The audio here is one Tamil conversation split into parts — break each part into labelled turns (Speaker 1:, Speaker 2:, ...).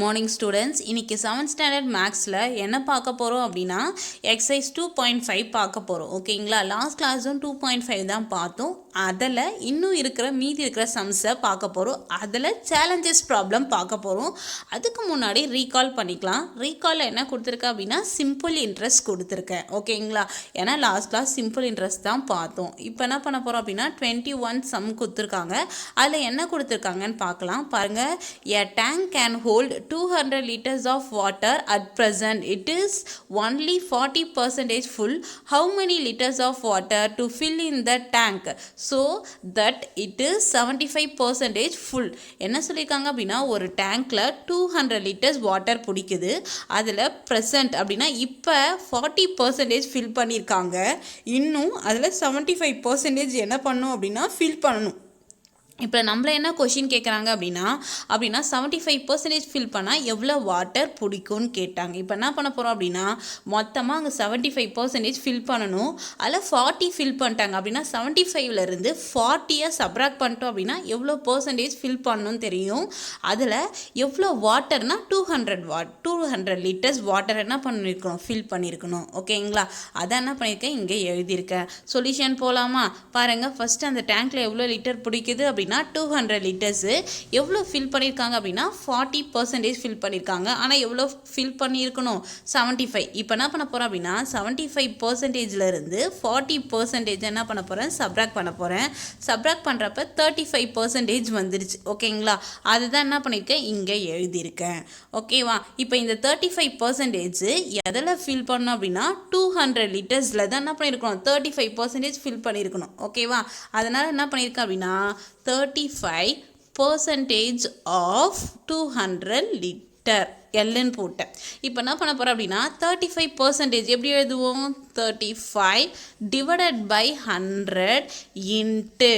Speaker 1: மார்னிங் ஸ்டூடெண்ட்ஸ், இன்னைக்கு 7th ஸ்டாண்டர்ட் மேக்ஸில் என்ன பார்க்க போகிறோம் அப்படின்னா எக்ஸசைஸ் 2.5 பார்க்க போகிறோம். ஓகேங்களா? லாஸ்ட் கிளாஸும் 2.5 தான் பார்த்தோம். அதில் இன்னும் மீதி இருக்கிற சம்ஸை பார்க்க போகிறோம். அதில் சேலஞ்சஸ் ப்ராப்ளம் பார்க்க போகிறோம். அதுக்கு முன்னாடி ரீகால் பண்ணிக்கலாம். ரீகாலில் என்ன கொடுத்துருக்கேன் அப்படின்னா சிம்பிள் இன்ட்ரெஸ்ட் கொடுத்துருக்கேன். ஓகேங்களா? ஏன்னா லாஸ்ட் கிளாஸ் சிம்பிள் இன்ட்ரெஸ்ட் தான் பார்த்தோம். இப்போ என்ன பண்ண போகிறோம் அப்படின்னா 21 சம் கொடுத்துருக்காங்க. அதில் என்ன கொடுத்துருக்காங்கன்னு பார்க்கலாம். பாருங்கள், a tank can hold 200 liters of water at present. It is only 40% full. How many liters of water to fill in the tank so that it is 75% full? என்ன சொல்லியிருக்காங்க அப்படின்னா ஒரு டேங்க்ல 200 liters வாட்டர் பிடிக்குது. அதில் ப்ரெசன்ட் அப்படின்னா இப்போ 40% ஃபில் பண்ணியிருக்காங்க. இன்னும் அதில் 75% என்ன பண்ணும் அப்படின்னா ஃபில் பண்ணணும். இப்போ நம்மள என்ன கொஷின் கேட்குறாங்க அப்படின்னா 75% ஃபில் பண்ணால் எவ்வளோ வாட்டர் பிடிக்கும்னு கேட்டாங்க. இப்போ என்ன பண்ண போகிறோம் அப்படின்னா மொத்தமாக அங்கே 75% ஃபில் பண்ணணும். அதில் 40 ஃபில் பண்ணிட்டாங்க அப்படின்னா 75லேருந்து 40 சப்ராக்ட் பண்ணிட்டோம் அப்படின்னா எவ்வளோ பர்சன்டேஜ் ஃபில் பண்ணணும்னு தெரியும். அதில் எவ்வளோ வாட்டர்னால் 200 லிட்டர்ஸ் வாட்டர் என்ன பண்ணியிருக்கணும், ஃபில் பண்ணியிருக்கணும். ஓகேங்களா? அதான் என்ன பண்ணியிருக்கேன், இங்கே எழுதியிருக்கேன். சொல்யூஷன் போகலாமா? பாருங்கள், ஃபஸ்ட்டு அந்த டேங்க்கில் எவ்வளோ லிட்டர் பிடிக்குது அப்படின்னா 200 லிட்டர்ஸு. எவ்வளோ ஃபில் பண்ணியிருக்காங்க அப்படின்னா 40% ஃபில் பண்ணியிருக்காங்க. ஆனால் எவ்வளோ ஃபில் பண்ணியிருக்கணும், 75. இப்போ என்ன பண்ண போகிறோம் அப்படின்னா 75%லேருந்து 40% என்ன பண்ண போகிறேன், சப்ராக்ட் பண்ண போகிறேன். சப்ராக்ட் பண்ணுறப்ப 35% வந்துருச்சு. ஓகேங்களா? அதுதான் என்ன பண்ணியிருக்கேன், இங்கே எழுதியிருக்கேன். ஓகேவா? இப்போ இந்த 35% எதில் ஃபில் பண்ணோம் அப்படின்னா 200 லிட்டர்ஸில் தான் என்ன பண்ணியிருக்கணும், 35% ஃபில் பண்ணியிருக்கணும். ஓகேவா? அதனால் என்ன பண்ணியிருக்கேன் அப்படின்னா 35% ஆஃப் 200 லிட்டர் எல்லுன்னு போட்டேன். இப்போ என்ன பண்ண போகிறோம் அப்படின்னா 35% எப்படி எழுதுவோம், 35 டிவைடட் பை 100 இன்ட்டு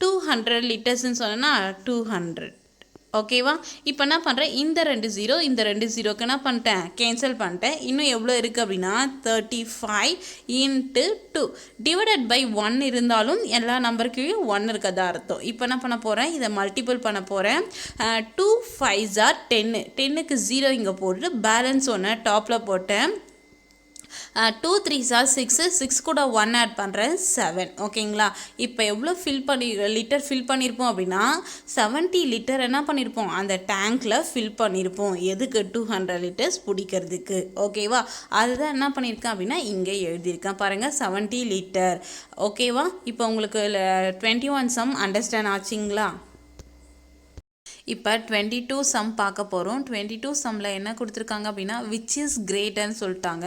Speaker 1: 200 லிட்டர்ஸ்ன்னு சொன்னேன்னா 200. ஓகேவா? இப்போ என்ன பண்ணுறேன், இந்த 2 0க்கு என்ன பண்ணிட்டேன், கேன்சல் பண்ணிட்டேன். இன்னும் எவ்வளோ இருக்குது அப்படின்னா 35 இன்ட்டு 2 டிவைடட் பை 1 இருந்தாலும் எல்லா நம்பருக்கையும் 1 இருக்கதா அர்த்தம். இப்போ என்ன பண்ண போகிறேன், இதை மல்டிபிள் பண்ண போகிறேன். 2 5s are 10. 10க்கு 0 இங்கே போட்டு பேலன்ஸ் 1 டாப்பில் போட்டேன். 2 3s are 6. 6 கூட 1 ஆட் பண்ணுறேன், 7. ஓகேங்களா? இப்போ எவ்வளோ லிட்டர் ஃபில் பண்ணியிருப்போம் அப்படின்னா 70 லிட்டர் என்ன பண்ணியிருப்போம், அந்த டேங்க்கில் ஃபில் பண்ணியிருப்போம். எதுக்கு, 200 லிட்டர்ஸ் பிடிக்கிறதுக்கு. ஓகேவா? அதுதான் என்ன பண்ணியிருக்கேன் அப்படின்னா இங்கே எழுதியிருக்கேன். பாருங்கள், 70 லிட்டர். ஓகேவா? இப்போ உங்களுக்கு 21 சம் அண்டர்ஸ்டாண்ட் ஆச்சுங்களா? இப்போ 22 சம் பார்க்க போகிறோம். 22 சம்மில் என்ன கொடுத்துருக்காங்க அப்படின்னா விச் இஸ் கிரேட்டர்னு சொல்லிட்டாங்க.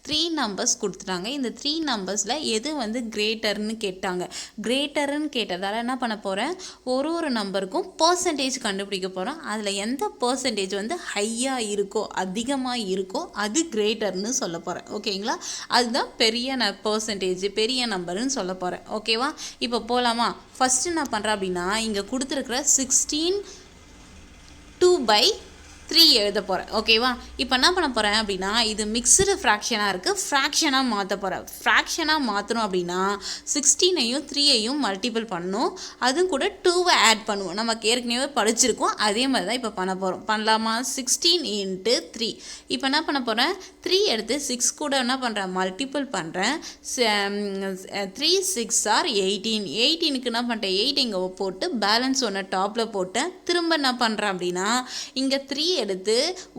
Speaker 1: 3 நம்பர்ஸ் கொடுத்துட்டாங்க. இந்த 3 நம்பர்ஸில் எது வந்து கிரேட்டர்னு கேட்டாங்க. கிரேட்டர்னு கேட்டதால் என்ன பண்ண போகிறேன், ஒரு நம்பருக்கும் பர்சன்டேஜ் கண்டுபிடிக்க போகிறோம். அதில் எந்த பர்சன்டேஜ் வந்து ஹையாக இருக்கோ, அதிகமாக இருக்கோ, அது கிரேட்டர்னு சொல்ல போகிறேன். ஓகேங்களா? அதுதான் பெரிய பர்சன்டேஜ், பெரிய நம்பருன்னு சொல்ல போகிறேன். ஓகேவா? இப்போ போகலாமா? ஃபஸ்ட்டு என்ன பண்ணுறேன் அப்படின்னா இங்கே கொடுத்துருக்குற 16 2/3 எழுத போகிறேன். ஓகேவா? இப்போ என்ன பண்ண போகிறேன் அப்படின்னா இது மிக்சடு ஃப்ராக்ஷனாக இருக்குது, ஃப்ராக்ஷனாக மாற்ற போகிறேன். ஃப்ராக்ஷனாக மாற்றணும் அப்படின்னா 16ஐயும் 3ஐயும் மல்டிபிள் பண்ணணும். அதுவும் கூட 2வை ஆட் பண்ணுவோம். நமக்கு ஏற்கனவே படிச்சிருக்கோம். அதே மாதிரி தான் இப்போ பண்ண போகிறோம். பண்ணலாமா? 16 இன்ட்டு 3. இப்போ என்ன பண்ண போகிறேன், 3 எடுத்து 6 கூட என்ன பண்ணுறேன், மல்டிபிள் பண்ணுறேன். 3 6 are 18. 18க்கு என்ன பண்ணிட்டேன், 8 இங்கே போட்டு பேலன்ஸ் 1 டாப்பில் போட்டேன். திரும்ப என்ன பண்ணுறேன் அப்படின்னா இங்கே 3 எடுத்து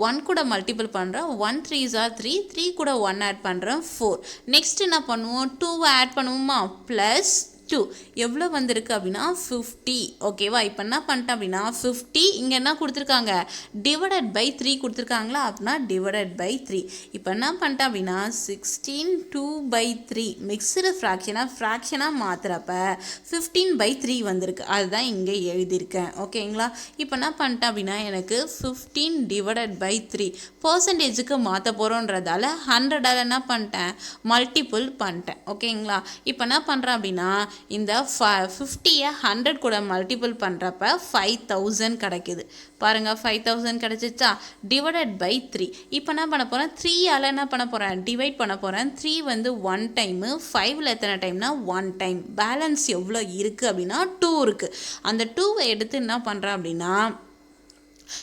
Speaker 1: 1 கூட மல்டிபிள் பண்ணுறேன். 1 3s are 3. 3 கூட 1 ஆட் பண்ணுறேன், 4. நெக்ஸ்ட் என்ன பண்ணுவோம், 2வை ஆட் பண்ணுவோமா, ப்ளஸ் 2 எவ்வளோ வந்திருக்கு அப்படின்னா 50. ஓகேவா? இப்போ என்ன பண்ணிட்டேன் அப்படின்னா 50 இங்கே என்ன கொடுத்துருக்காங்க, டிவைடட் பை 3 கொடுத்துருக்காங்களா, அப்படின்னா டிவைடட் பை 3. இப்போ என்ன பண்ணிட்டேன் அப்படின்னா 16 2/3 மிக்சடு ஃப்ராக்ஷனாக மாற்றுறப்ப 15/3 வந்திருக்கு. அதுதான் இங்கே எழுதியிருக்கேன். ஓகேங்களா? இப்போ என்ன பண்ணிட்டேன் அப்படின்னா எனக்கு 15 டிவைடட் பை 3 பர்சன்டேஜுக்கு மாற்ற போகிறோன்றதால 100ஆல் என்ன பண்ணிட்டேன், மல்டிபிள் பண்ணிட்டேன். ஓகேங்களா? இப்போ என்ன பண்ணுறேன் அப்படின்னா இந்த 50யை 100 கூட மல்டிபிள் பண்ணுறப்ப 5000 கிடைக்குது. பாருங்கள், 5000 கிடைச்சிச்சா, டிவைடட் பை 3. இப்போ என்ன பண்ண போகிறேன், 3ஆல் என்ன பண்ண போகிறேன், டிவைட் பண்ண போகிறேன். 3 வந்து 1 டைமு, 5ல் எத்தனை டைம்னா 1 டைம். பேலன்ஸ் எவ்வளோ இருக்குது அப்படின்னா 2 இருக்குது. அந்த 2வை எடுத்து என்ன பண்ணுறேன் அப்படின்னா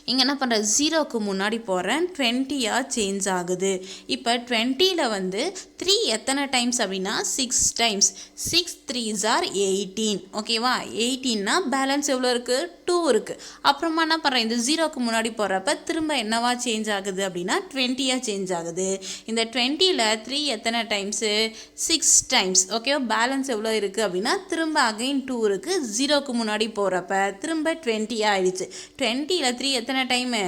Speaker 1: இங்கே என்ன பண்ணுறேன், ஜீரோக்கு முன்னாடி போகிறேன், 20யாக சேஞ்ச் ஆகுது. இப்போ 20ல் வந்து 3 எத்தனை டைம்ஸ் அப்படின்னா 6 டைம்ஸ். 6 3s are 18. ஓகேவா, 18னா பேலன்ஸ் எவ்வளோ இருக்குது, 2 இருக்குது. அப்புறமா என்ன பண்ணுறேன், இந்த ஜீரோக்கு முன்னாடி போகிறப்ப திரும்ப என்னவா சேஞ்ச் ஆகுது அப்படின்னா 20யாக சேஞ்ச் ஆகுது. இந்த 20ல் 3 எத்தனை டைம்ஸு, 6 டைம்ஸ். ஓகேவா, பேலன்ஸ் எவ்வளோ இருக்குது அப்படின்னா திரும்ப அகைன் 2 இருக்குது. ஜீரோக்கு முன்னாடி போகிறப்ப திரும்ப 20 ஆகிடுச்சு. 20ல் 3 எத்தனை டைமு,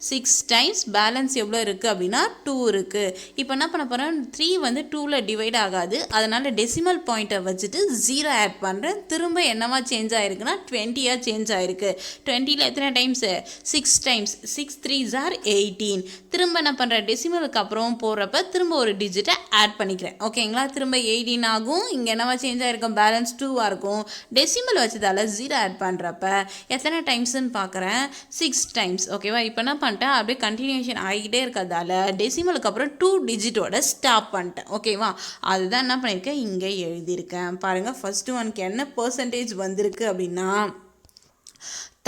Speaker 1: 6 டைம்ஸ். பேலன்ஸ் எவ்வளோ இருக்குது அப்படின்னா 2 இருக்குது. இப்போ என்ன பண்ண போகிறேன், 3 வந்து 2ல் டிவைட் ஆகாது, அதனால் டெசிமல் பாயிண்ட்டை வச்சுட்டு 0 ஆட் பண்ணுறேன். திரும்ப என்னவா சேஞ்ச் ஆகிருக்குன்னா 20யாக சேஞ்ச் ஆகிருக்கு. 20ல் எத்தனை டைம்ஸு, 6 டைம்ஸ். 6 3s are 18. திரும்ப என்ன பண்ணுறேன், டெசிமலுக்கு அப்புறம் போகிறப்ப திரும்ப ஒரு டிஜிட்டை ஆட் பண்ணிக்கிறேன். ஓகேங்களா, திரும்ப 18 ஆகும். இங்கே என்னவா சேஞ்ச் ஆகிருக்கும், பேலன்ஸ் 2வாக இருக்கும். டெசிமல் வச்சதால் 0 ஆட் பண்ணுறப்ப எத்தனை டைம்ஸ்ன்னு பார்க்குறேன், 6 டைம்ஸ். ஓகேவா, இப்போ என்ன பண்ணிட்டேன், அப்படியே கண்டினியூஷன் ஆகிக்கிட்டே இருக்கிறதால டெசிமலுக்கு அப்புறம் 2 டிஜிட்டோட ஸ்டாப் பண்ணிட்டேன். ஓகேவா, அதுதான் என்ன பண்ணியிருக்கேன், இங்கே எழுதியிருக்கேன். பாருங்கள், ஃபஸ்ட்டு ஒனுக்கு என்ன பர்சன்டேஜ் வந்திருக்கு அப்படின்னா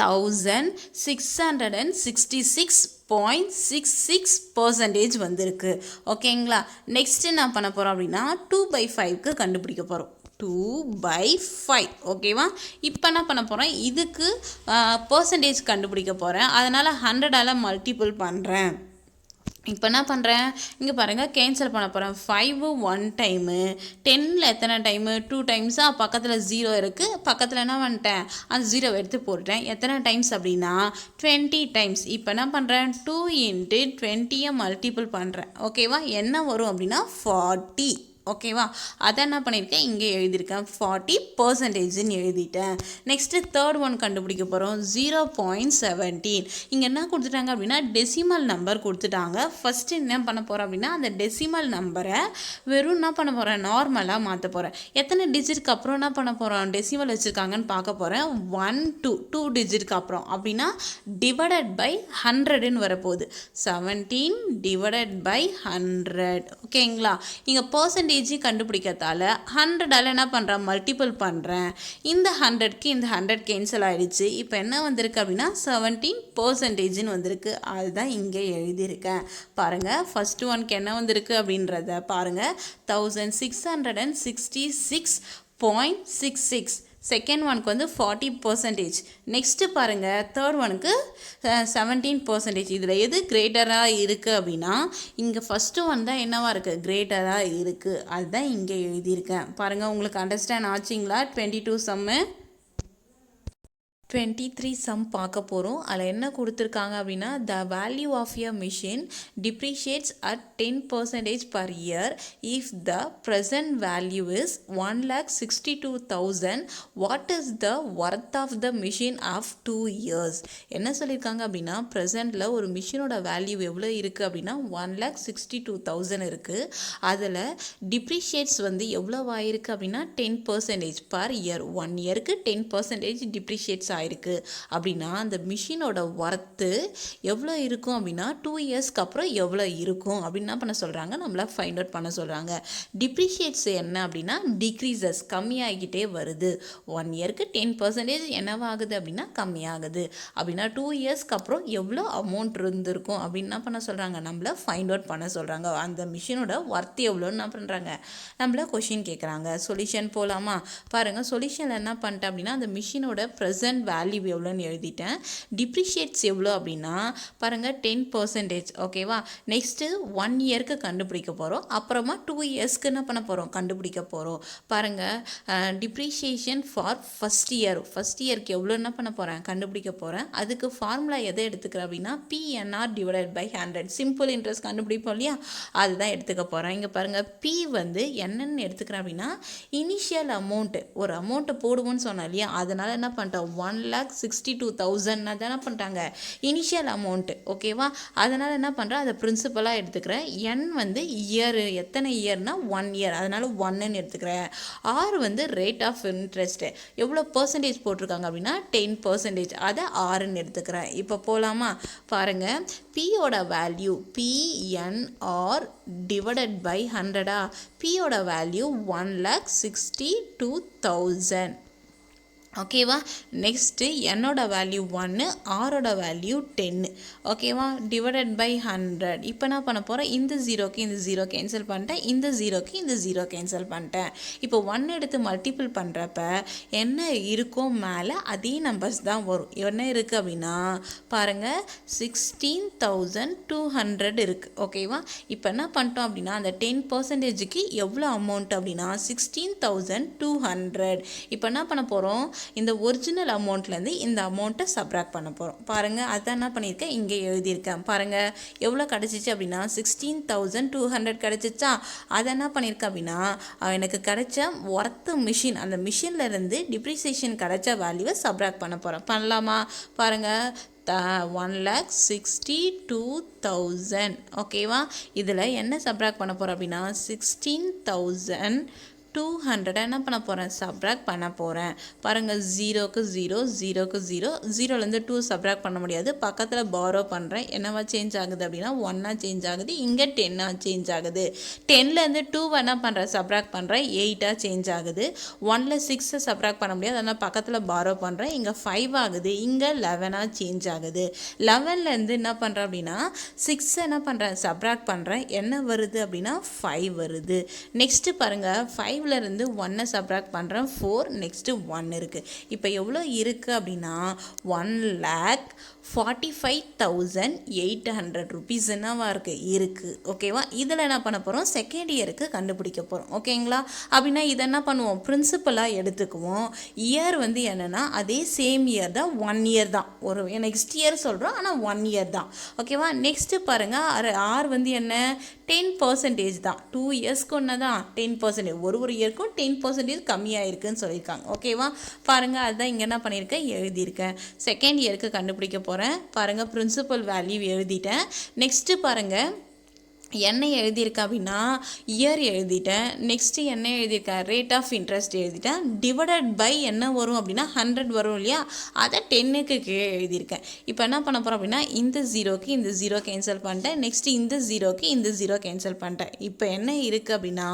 Speaker 1: 1666.66% வந்திருக்கு. ஓகேங்களா, நெக்ஸ்ட்டு என்ன பண்ண போகிறோம் அப்படின்னா 2/5க்கு கண்டுபிடிக்க போகிறோம். 2/5. ஓகேவா, இப்போ என்ன பண்ண போகிறேன், இதுக்கு பர்சன்டேஜ் கண்டுபிடிக்க போகிறேன். அதனால் 100ஆல் மல்டிபிள் பண்ணுறேன். இப்போ என்ன பண்ணுறேன், இங்கே பாருங்கள், கேன்சல் பண்ண போகிறேன். 5 1 டைமு, 10ல் எத்தனை டைமு, 2 டைம்ஸாக. பக்கத்தில் 0 இருக்குது, பக்கத்தில் என்ன பண்ணிட்டேன், அந்த 0 எடுத்து போட்டுட்டேன். எத்தனை டைம்ஸ் அப்படின்னா 20 டைம்ஸ். இப்போ என்ன பண்ணுறேன், 2 × 20யை மல்டிபிள் பண்ணுறேன். ஓகேவா, என்ன வரும் அப்படின்னா 40. ஓகேவா, அதை என்ன பண்ணியிருக்கேன், இங்கே எழுதியிருக்கேன், 40%ன்னு எழுதிட்டேன். நெக்ஸ்ட்டு தேர்ட் ஒன் கண்டுபிடிக்க போகிறோம். 0.17. இங்கே என்ன கொடுத்துட்டாங்க அப்படின்னா டெசிமல் நம்பர் கொடுத்துட்டாங்க. ஃபஸ்ட்டு என்ன பண்ண போகிறோம் அப்படின்னா அந்த டெசிமல் நம்பரை வெறும் என்ன பண்ண போகிறேன், நார்மலாக மாற்ற போகிறேன். எத்தனை டிஜிட்க்கு அப்புறம் என்ன பண்ண போகிறோம், டெசிமல் வச்சுருக்காங்கன்னு பார்க்க போகிறேன். 1 2 டிஜிட்க்கு அப்புறம் அப்படின்னா டிவைடட் பை 100ன்னு வரப்போகுது. 17 டிவைடட் பை 100. ஓகேங்களா, இங்கே பர்சன்டேஜ் கண்டுபிடிக்கிறதால 100ஆல் என்ன பண்ணுறேன், மல்டிபிள் பண்ணுறேன். இந்த 100க்கு இந்த 100 கேன்சல் ஆகிடுச்சு. இப்போ என்ன வந்திருக்கு அப்படின்னா 17%ன்னு வந்திருக்கு. அதுதான் இங்கே எழுதியிருக்கேன். பாருங்கள், ஃபஸ்ட்டு ஒனுக்கு என்ன வந்திருக்கு அப்படின்றத பாருங்கள், 1666.66. செகண்ட் ஒனுக்கு வந்து 40%. நெக்ஸ்ட்டு பாருங்கள், தேர்ட் ஒனுக்கு 17%. இதில் எது கிரேட்டராக இருக்குது அப்படின்னா இங்கே ஃபஸ்ட்டு ஒன் தான் என்னவாக இருக்குது, கிரேட்டராக இருக்குது. அதுதான் இங்கே எழுதியிருக்கேன். பாருங்கள், உங்களுக்கு அண்டர்ஸ்டாண்ட் ஆச்சுங்களா? 22 சம்மு 23 சம் பார்க்க போகிறோம். அதில் என்ன கொடுத்துருக்காங்க அப்படின்னா the value of a machine depreciates at 10% per year if the present value is 1,62,000. what is the worth of the machine of 2 years? என்ன சொல்லியிருக்காங்க அப்படின்னா ப்ரெசண்டில் ஒரு மிஷினோட வேல்யூ எவ்வளோ இருக்குது அப்படின்னா 1,62,000 இருக்குது. அதில் டிப்ரிஷியேட்ஸ் வந்து எவ்வளோ ஆயிருக்கு அப்படின்னா 10% per year. 1 இயருக்கு 10% டிப்ரிஷியேட்ஸ் ஆயிருக்கு அப்படின்னா அந்த மிஷினோட ஒர்த்து எவ்வளோ இருக்கும் அப்படின்னா 2 இயர்ஸ்க்கு அப்புறம் எவ்வளோ இருக்கும் அப்படின்னு என்ன பண்ண சொல்கிறாங்க, நம்மளை ஃபைண்ட் அவுட் பண்ண சொல்கிறாங்க. டிப்ரிஷியேட்ஸ் என்ன அப்படின்னா டிக்ரீசஸ், கம்மியாகிக்கிட்டே வருது. 1 இயருக்கு 10% என்னவாகுது அப்படின்னா கம்மியாகுது. அப்படின்னா 2 இயர்ஸ்க்கு அப்புறம் எவ்வளோ அமௌண்ட் இருந்திருக்கும் அப்படின்னு என்ன பண்ண சொல்கிறாங்க, நம்மளை ஃபைண்ட் அவுட் பண்ண சொல்கிறாங்க. அந்த மிஷினோட ஒர்த் எவ்வளோன்னு என்ன பண்ணுறாங்க, நம்மளை கொஷின் கேட்குறாங்க. சொல்யூஷன் போகலாமா? பாருங்கள், சொல்யூஷனில் என்ன பண்ணிட்டேன் அப்படின்னா அந்த மிஷினோட ப்ரெசன்ட் வேல்யூ எவ்வளோன்னு எழுதிட்டேன். டிப்ரிஷியேட்ஸ் எவ்வளோ அப்படின்னா பாருங்கள் 10%. ஓகேவா, நெக்ஸ்ட்டு 1 இயருக்கு கண்டுபிடிக்க போகிறோம். அப்புறமா 2 இயர்ஸ்க்கு என்ன பண்ண போகிறோம், கண்டுபிடிக்க போகிறோம். பாருங்கள், டிப்ரிஷியேஷன் ஃபார் ஃபஸ்ட் இயருக்கு எவ்வளோ என்ன பண்ண போகிறேன், கண்டுபிடிக்க போகிறேன். அதுக்கு ஃபார்முலா எதை எடுத்துக்கிறேன் அப்படின்னா PNR divided by 100. Simple interest கண்டுபிடிப்போம் இல்லையா, அதுதான் எடுத்துக்க போகிறேன். இங்கே பாருங்கள், P வந்து என்னென்னு எடுத்துக்கிறேன் அப்படின்னா இனிஷியல் அமௌண்ட்டு, ஒரு அமௌண்ட்டை போடுவோன்னு சொன்னேன் இல்லையா, அதனால் என்ன பண்ணிட்டோம் 1,62,000 தான் என்ன பண்ணிட்டாங்க இனிஷியல் அமௌண்ட்டு. ஓகேவா, அதனால் என்ன பண்ணுறேன், அதை பிரின்சிபலாக எடுத்துக்கிறேன். என் வந்து இயர், எத்தனை இயர்னா 1 இயர், அதனால் 1ன்னு எடுத்துக்கிறேன். ஆர் வந்து ரேட் ஆஃப் இன்ட்ரெஸ்ட்டு, எவ்வளோ பர்சன்டேஜ் போட்டிருக்காங்க அப்படின்னா 10%, அதை ஆறுன்னு எடுத்துக்கிறேன். இப்போ போகலாமா? பாருங்கள், பியோட வேல்யூ PNR டிவைடட் பை 100. பியோட வேல்யூ 1,62,000. ஓகேவா. நெக்ஸ்ட்டு என்னோட வேல்யூ 1, ஆரோட வேல்யூ 10. ஓகேவா. Divided by 100. இப்போ நான் பண்ண போகிறேன், இந்த ஜீரோக்கு இந்த ஜீரோ கேன்சல் பண்ணிட்டேன், இந்த ஜீரோக்கு இந்த ஜீரோ கேன்சல் பண்ணிட்டேன். இப்போ 1 எடுத்து மல்டிபிள் பண்ணுறப்ப என்ன இருக்கோ மேலே அதே நம்பர்ஸ் தான் வரும். என்ன இருக்குது அப்படின்னா பாருங்கள் 16,200 இருக்குது. ஓகேவா. இப்போ என்ன பண்ணிட்டோம் அப்படின்னா அந்த 10%க்கு எவ்வளோ அமௌண்ட் அப்படின்னா 16,200. இப்போ என்ன பண்ண போகிறோம், இந்த ஒரிஜினல் அமௌண்ட்லேருந்து இந்த அமௌண்ட்டை சப்ராக்ட் பண்ண போகிறோம். பாருங்கள் அதான் என்ன பண்ணியிருக்கேன், இங்கே எழுதியிருக்கேன். பாருங்கள் எவ்வளோ கிடச்சிச்சு அப்படின்னா 16,200 கிடச்சிச்சா. அதை என்ன பண்ணியிருக்கேன் அப்படின்னா எனக்கு கிடைச்ச ஒர்த்து மிஷின், அந்த மிஷின்லேருந்து டிப்ரிசியேஷன் கிடைச்ச வேல்யூவை சப்ராக்ட் பண்ண போகிறேன். பண்ணலாமா. பாருங்கள் 1,62,000. ஓகேவா. இதில் என்ன சப்ராக்ட் பண்ண போகிறோம் அப்படின்னா 16,200 என்ன பண்ண போகிறேன், சப்ராக்ட் பண்ண போகிறேன். பாருங்கள் 0க்கு 0, 0க்கு 0, 0லேருந்து 2 சப்ராக்ட் பண்ண முடியாது. பக்கத்தில் பாரோ பண்ணுறேன். என்னவா சேஞ்ச் ஆகுது அப்படின்னா 1ஆக சேஞ்ச் ஆகுது. இங்கே 10ஆக சேஞ்ச் ஆகுது. 10லேருந்து 2 என்ன பண்ணுறேன், சப்ராக்ட் பண்ணுறேன். 8ஆக சேஞ்ச் ஆகுது. 1ல் 6 சப்ராக்ட் பண்ண முடியாது, அதனால் பக்கத்தில் பாரோ பண்ணுறேன். இங்கே 5 ஆகுது. இங்கே 11ஆக சேஞ்ச் ஆகுது. 11லேருந்து என்ன பண்ணுறேன் அப்படின்னா 6 என்ன பண்ணுறேன், சப்ராக்ட் பண்ணுறேன். என்ன வருது அப்படின்னா 5 வருது. நெக்ஸ்ட்டு பாருங்கள் 5லேருந்து 1 சப்ராக்ட் பண்ணுறேன். 4, நெக்ஸ்ட்டு 1 இருக்குது. இப்போ எவ்வளோ இருக்குது அப்படின்னா 1,45,800 ருபீஸ் என்னவா இருக்குது. ஓகேவா. இதில் என்ன பண்ண போகிறோம், செகண்ட் இயருக்கு கண்டுபிடிக்க போகிறோம். ஓகேங்களா. அப்படின்னா இதை என்ன பண்ணுவோம், பிரின்சிபலாக எடுத்துக்குவோம். இயர் வந்து என்னென்னா அதே சேம் இயர் தான், 1 இயர் தான். ஒரு நெக்ஸ்ட் இயர் சொல்கிறோம், ஆனால் 1 இயர் தான். ஓகேவா. நெக்ஸ்ட்டு பாருங்கள் ஆர் வந்து என்ன 10% தான். 2 இயர்ஸ்க்கு ஒன்று தான் 10%. ஒரு இயருக்கும் 10% கம்மியாக இருக்குதுன்னு சொல்லியிருக்காங்க. ஓகேவா. பாருங்கள் அதுதான் இங்கே என்ன பண்ணியிருக்கேன், எழுதியிருக்கேன். செகண்ட் இயருக்கு கண்டுபிடிக்க போகிறேன். பாருங்கள் பிரின்சிபல் வேல்யூ எழுதிட்டேன். நெக்ஸ்ட்டு பாருங்கள் என்ன எழுதியிருக்கேன் அப்படின்னா இயர் எழுதிட்டேன். நெக்ஸ்ட்டு என்ன எழுதியிருக்கேன், ரேட் ஆஃப் இன்ட்ரெஸ்ட் எழுதிட்டேன். டிவைடட் பை என்ன வரும் அப்படின்னா 100 வரும் இல்லையா, அதை 10க்கு கீழே எழுதியிருக்கேன். இப்போ என்ன பண்ண போகிறோம் அப்படின்னா இந்த ஜீரோக்கு இந்த ஜீரோ கேன்சல் பண்ணிட்டேன். நெக்ஸ்ட்டு இந்த ஜீரோக்கு இந்த ஜீரோ கேன்சல் பண்ணிட்டேன். இப்போ என்ன இருக்குது அப்படின்னா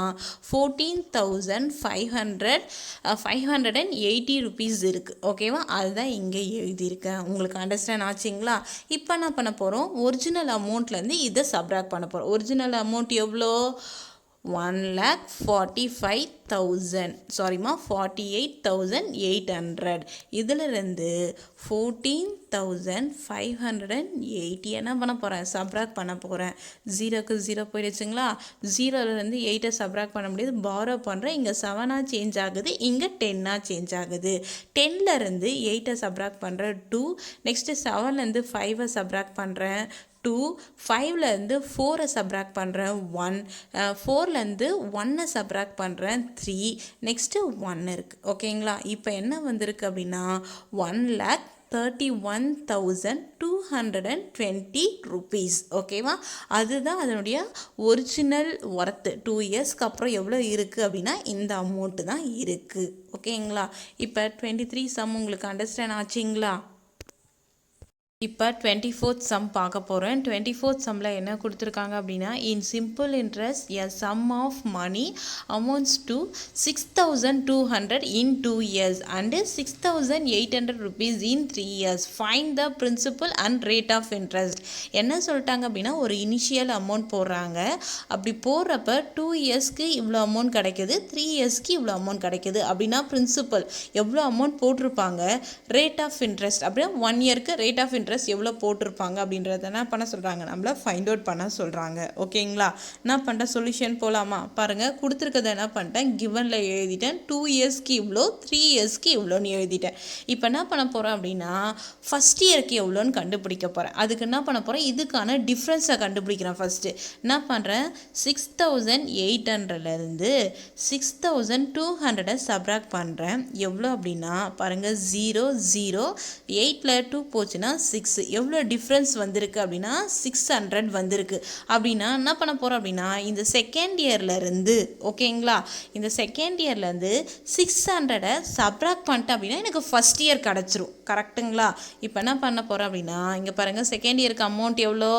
Speaker 1: 14,580 ருபீஸ் இருக்குது. ஓகேவா. அதுதான் இங்கே எழுதியிருக்கேன். உங்களுக்கு அண்டர்ஸ்டாண்ட் ஆச்சுங்களா. இப்போ என்ன பண்ண போகிறோம், ஒரிஜினல் அமௌண்ட்லேருந்து இதை சப்ராக்ட் பண்ண போகிறோம். ஒரிஜினல் அமௌண்ட் எவ்வளோ 1,45,000 சாரிம்மா 48,800. இதிலிருந்து 14,580 என்ன பண்ண போகிறேன், சப்ராக்ட் பண்ண போகிறேன். 0க்கு 0 போயிடுச்சுங்களா. 0லேருந்து 8 சப்ராக்ட் பண்ண முடியாது, பாரோ பண்ணுறேன். இங்கே 7ஆக சேஞ்ச் ஆகுது, இங்கே 10ஆக சேஞ்ச் ஆகுது. 10லேருந்து 8 சப்ராக்ட் பண்ணுறேன் 2. நெக்ஸ்ட்டு 7லேருந்து 5 சப்ராக்ட் பண்ணுறேன் 2. 5லேருந்து 4 சப்ராக்ட் பண்ணுறேன் 1. 4லேருந்து 1 சப்ராக்ட் பண்ணுறேன் 3. நெக்ஸ்ட்டு 1 இருக்குது. ஓகேங்களா. இப்போ என்ன வந்திருக்கு அப்படின்னா 1,31,220 ருபீஸ். ஓகேவா. அதுதான் அதனுடைய ஒரிஜினல் ஒர்த்து. 2 இயர்ஸ்க்கு அப்புறம் எவ்வளோ இருக்குது அப்படின்னா இந்த அமௌண்ட்டு தான் இருக்குது. ஓகேங்களா. இப்போ 23 சம் உங்களுக்கு அண்டர்ஸ்டாண்ட் ஆச்சுங்களா. இப்போ 24th சம் பார்க்க போகிறேன். 24th சம்மில் என்ன கொடுத்துருக்காங்க அப்படின்னா in simple interest a sum of money amounts to 6,200 in 2 years and 6,800 rupees in 3 years. Find the principal and rate of interest. என்ன சொல்லிட்டாங்க அப்படின்னா ஒரு இனிஷியல் அமௌண்ட் போடுறாங்க. அப்படி போடுறப்ப 2 இயர்ஸ்க்கு இவ்வளோ அமௌண்ட் கிடைக்கிது, 3 இயர்ஸ்க்கு இவ்வளோ அமௌண்ட் கிடைக்கிது அப்படின்னா பிரின்சிபல் எவ்வளோ அமௌண்ட் போட்டிருப்பாங்க, ரேட் ஆஃப் இன்ட்ரெஸ்ட் அப்படின்னா 1 இயர்க்கு ரேட் ஆஃப் இன்ட்ரெஸ்ட் எவ்வளோ போட்டிருப்பாங்க அப்படின்றத என்ன பண்ண சொல்கிறாங்க, நம்மள ஃபைண்ட் அவுட் பண்ண சொல்கிறாங்க. ஓகேங்களா. என்ன பண்ணுறேன், சொல்யூஷன் போகலாமா. பாருங்கள் கொடுத்துருக்கதை என்ன பண்ணிட்டேன், கிவனில் எழுதிட்டேன். 2 இயர்ஸ்க்கு இவ்வளோ, 3 இயர்ஸ்க்கு இவ்வளோன்னு எழுதிட்டேன். இப்போ என்ன பண்ண போகிறேன் அப்படின்னா ஃபஸ்ட் இயருக்கு எவ்வளோன்னு கண்டுபிடிக்க போகிறேன். அதுக்கு என்ன பண்ண போகிறேன், இதுக்கான டிஃப்ரென்ஸை கண்டுபிடிக்கிறேன். ஃபஸ்ட்டு என்ன பண்ணுறேன், 6,800லேருந்து 6,200 சப்ராக்ட் பண்ணுறேன். எவ்வளோ அப்படின்னா பாருங்கள் 0 0 8ல் 2 போச்சுன்னா 6. எவ்வளோ டிஃப்ரென்ஸ் வந்திருக்கு அப்படின்னா 600 வந்திருக்கு. அப்படின்னா என்ன பண்ண போகிறோம் அப்படின்னா இந்த செகண்ட் இயர்லேருந்து ஓகேங்களா, இந்த செகண்ட் இயர்லேருந்து 600 சப்ராக்ட் பண்ணிட்டேன் அப்படின்னா எனக்கு ஃபஸ்ட் இயர் கிடச்சிரும். கரெக்டுங்களா. இப்போ என்ன பண்ண போகிறோம் அப்படின்னா இங்கே பாருங்கள் செகண்ட் இயருக்கு அமௌண்ட் எவ்வளோ